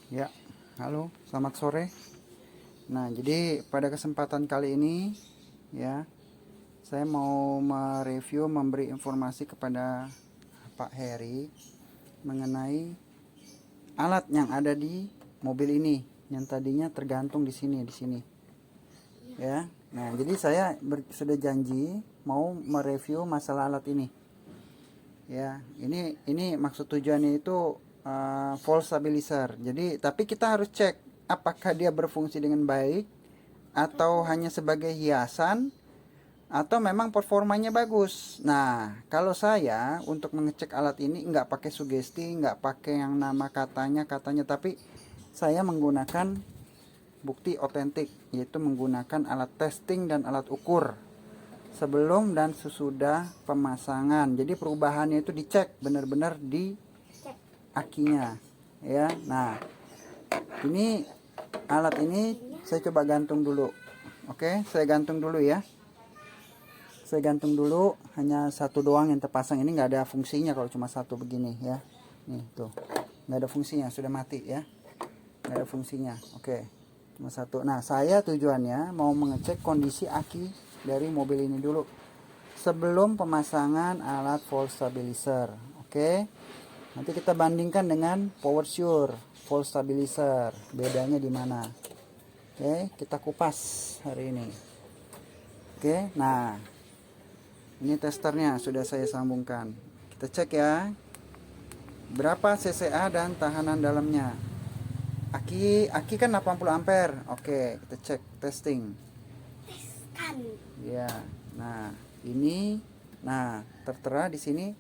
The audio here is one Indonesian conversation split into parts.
Ya, halo, selamat sore. Nah, jadi pada kesempatan kali ini ya, saya mau mereview, memberi informasi kepada Pak Heri mengenai alat yang ada di mobil ini yang tadinya tergantung di sini. Ya. Nah, jadi saya sudah janji mau mereview masalah alat ini. Ya, ini maksud tujuannya itu full stabilizer. Jadi, tapi kita harus cek apakah dia berfungsi dengan baik atau hanya sebagai hiasan atau memang performanya bagus. Nah, kalau saya untuk mengecek alat ini nggak pakai sugesti, nggak pakai yang nama katanya, tapi saya menggunakan bukti otentik, yaitu menggunakan alat testing dan alat ukur sebelum dan sesudah pemasangan. Jadi perubahannya itu dicek benar-benar di akinya ya. Nah, ini alat ini saya coba gantung dulu. Oke, saya gantung dulu ya. Saya gantung dulu, hanya satu doang yang terpasang. Ini nggak ada fungsinya kalau cuma satu begini ya. Nih tuh, nggak ada fungsinya, sudah mati ya, nggak ada fungsinya. Oke, cuma satu. Nah, saya tujuannya mau mengecek kondisi aki dari mobil ini dulu sebelum pemasangan alat full stabilizer. Oke, nanti kita bandingkan dengan power sure full stabilizer, bedanya di mana. Oke, kita kupas hari ini. Oke, nah ini testernya sudah saya sambungkan. Kita cek ya, berapa CCA dan tahanan dalamnya. Aki kan 80 ampere. Oke, kita cek testing. Ya, nah ini, nah tertera di sini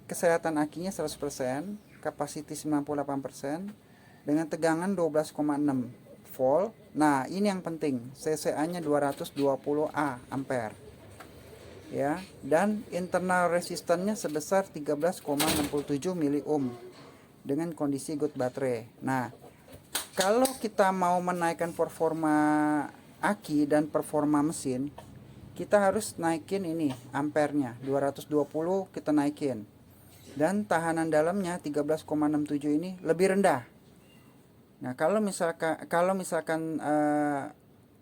kesehatan akinya 100%, capacity 98%, dengan tegangan 12,6 volt. Nah, ini yang penting, CCA-nya 220 A ampere. Ya, dan internal resistannya sebesar 13,67 mili ohm dengan kondisi good baterai. Nah, kalau kita mau menaikkan performa aki dan performa mesin, kita harus naikin ini ampernya 220, kita naikin, dan tahanan dalamnya 13,67 ini lebih rendah. Nah, kalau misalkan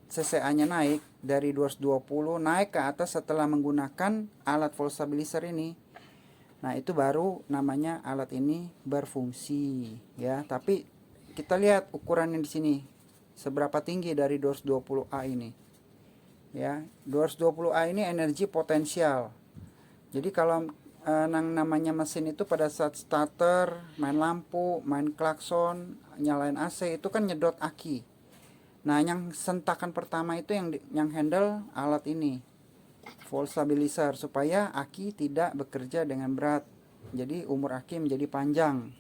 CCA-nya naik dari 220 naik ke atas setelah menggunakan alat full stabilizer ini, nah itu baru namanya alat ini berfungsi ya. Tapi kita lihat ukurannya di sini seberapa tinggi dari 220A ini ya. 220A ini energi potensial. Jadi kalau namanya mesin itu pada saat starter, main lampu, main klakson, nyalain AC itu kan nyedot aki. Nah, yang sentakan pertama itu yang handle alat ini, full stabilizer, supaya aki tidak bekerja dengan berat. Jadi umur aki menjadi panjang.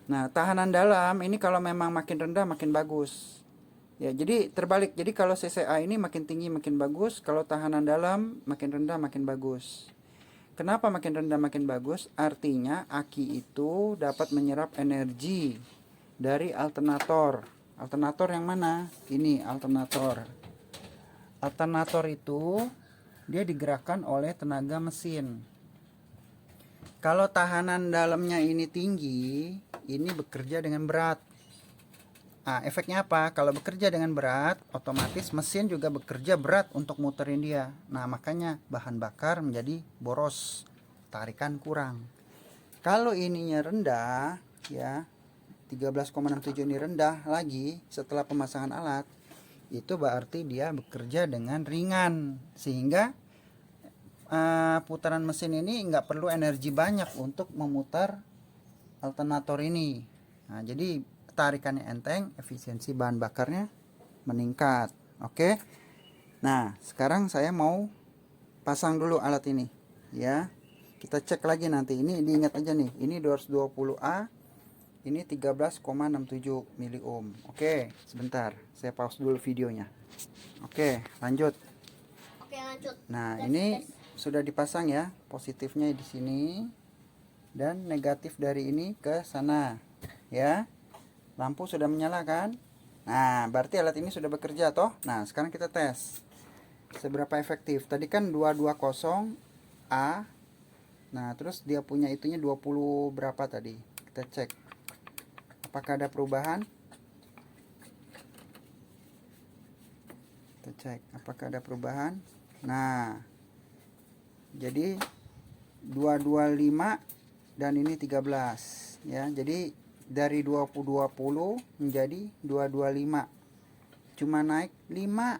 Nah, tahanan dalam ini kalau memang makin rendah makin bagus. Ya, jadi terbalik. Jadi kalau CCA ini makin tinggi makin bagus, kalau tahanan dalam makin rendah makin bagus. Kenapa makin rendah makin bagus? Artinya aki itu dapat menyerap energi dari alternator. Alternator yang mana? Ini alternator. Alternator itu dia digerakkan oleh tenaga mesin. Kalau tahanan dalamnya ini tinggi, ini bekerja dengan berat. Nah, efeknya apa? Kalau bekerja dengan berat, otomatis mesin juga bekerja berat untuk muterin dia. Nah, makanya bahan bakar menjadi boros, tarikan kurang. Kalau ininya rendah, ya, 13,67 ini rendah lagi setelah pemasangan alat, itu berarti dia bekerja dengan ringan, sehingga putaran mesin ini nggak perlu energi banyak untuk memutar alternator ini. Nah, jadi tarikannya enteng, efisiensi bahan bakarnya meningkat. Oke. Nah, sekarang saya mau pasang dulu alat ini ya. Kita cek lagi nanti. Ini diingat aja nih, ini 220A, ini 13,67 mili ohm. Oke, sebentar, saya pause dulu videonya. Oke, lanjut. Oke, lanjut. Nah, ini sudah dipasang ya, positifnya di sini dan negatif dari ini ke sana ya. Lampu sudah menyala kan? Nah, berarti alat ini sudah bekerja toh. Nah, sekarang kita tes seberapa efektif. Tadi kan 220A. Nah, terus dia punya itunya 20 berapa tadi? Kita cek apakah ada perubahan. cek apakah ada perubahan. Nah, jadi 225 dan ini 13 ya. Jadi dari 20 menjadi 225. Cuma naik 5.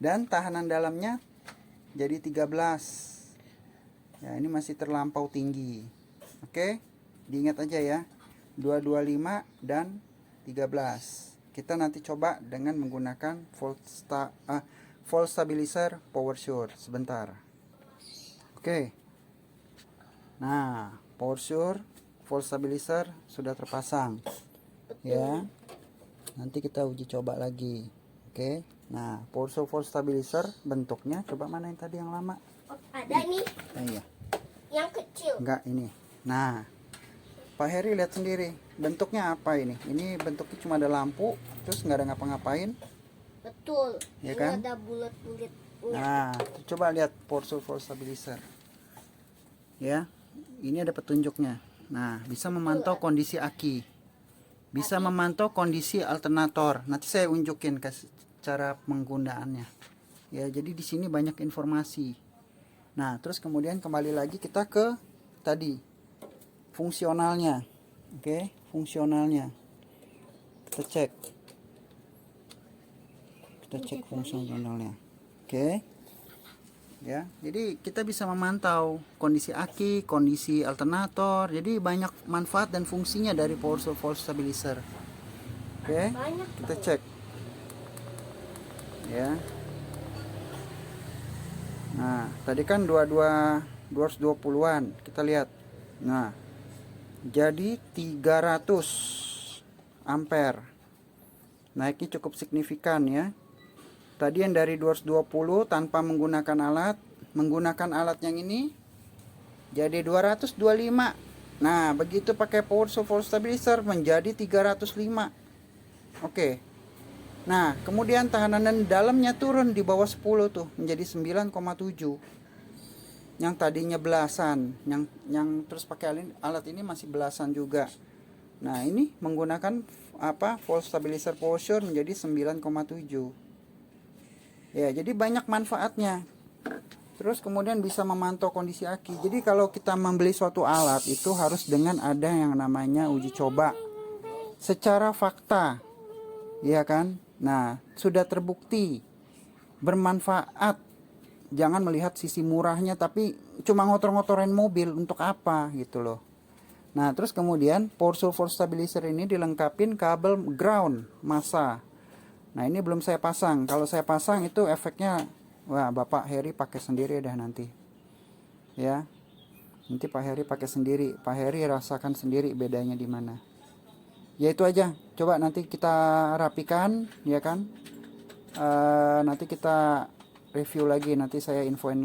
Dan tahanan dalamnya jadi 13. Ya, ini masih terlampau tinggi. Oke, diingat aja ya. 225 dan 13. Kita nanti coba dengan menggunakan volt stabilizer power sure sebentar. Oke. Nah, power sure volt stabilizer sudah terpasang. Ya. Nanti kita uji coba lagi. Oke. Nah, power sure volt stabilizer bentuknya coba mana yang tadi yang lama? Oh, ada nih Iya. yang kecil. Enggak ini. Nah, Pak Heri lihat sendiri bentuknya apa ini. Ini bentuknya cuma ada lampu, terus nggak ada ngapa-ngapain. Betul. Ya Ini kan? ada bulat-bulat. Nah, coba lihat power sure volt stabilizer. Ya, ini ada petunjuknya. Nah, bisa memantau kondisi aki, bisa memantau kondisi alternator. Nanti saya unjukin cara penggunaannya. Ya, jadi di sini banyak informasi. Nah, terus kemudian kembali lagi kita ke tadi fungsionalnya. Oke, fungsionalnya kita cek. Kita cek fungsionalnya. Oke. Ya, jadi kita bisa memantau kondisi aki, kondisi alternator. Jadi banyak manfaat dan fungsinya dari power volt stabilizer. Oke, Banyak. kita cek. Ya. Nah, tadi kan 220-an. Kita lihat. Nah, jadi 300 ampere. Naiknya cukup signifikan ya. Tadi yang dari 220 tanpa menggunakan alat, menggunakan alat yang ini jadi 225. Nah, begitu pakai power volt stabilizer menjadi 305. Oke. Nah, kemudian tahanan dalamnya turun di bawah 10 tuh menjadi 9,7. Yang tadinya belasan, yang terus pakai alat ini masih belasan juga. Nah, ini menggunakan volt stabilizer power sure menjadi 9,7. Ya, jadi banyak manfaatnya. Terus kemudian bisa memantau kondisi aki. Jadi kalau kita membeli suatu alat itu harus dengan ada yang namanya uji coba secara fakta. Iya kan? Nah, sudah terbukti bermanfaat. Jangan melihat sisi murahnya tapi cuma ngotor-ngotorin mobil untuk apa gitu loh. Nah, terus kemudian power volt stabilizer ini dilengkapin kabel ground massa. Nah, ini belum saya pasang. Kalau saya pasang itu efeknya, wah, Bapak Heri pakai sendiri dah nanti. Ya. Nanti Pak Heri pakai sendiri. Pak Heri rasakan sendiri bedanya di mana. Ya itu aja. Coba nanti kita rapikan, ya kan? Nanti kita review lagi. Nanti saya infoin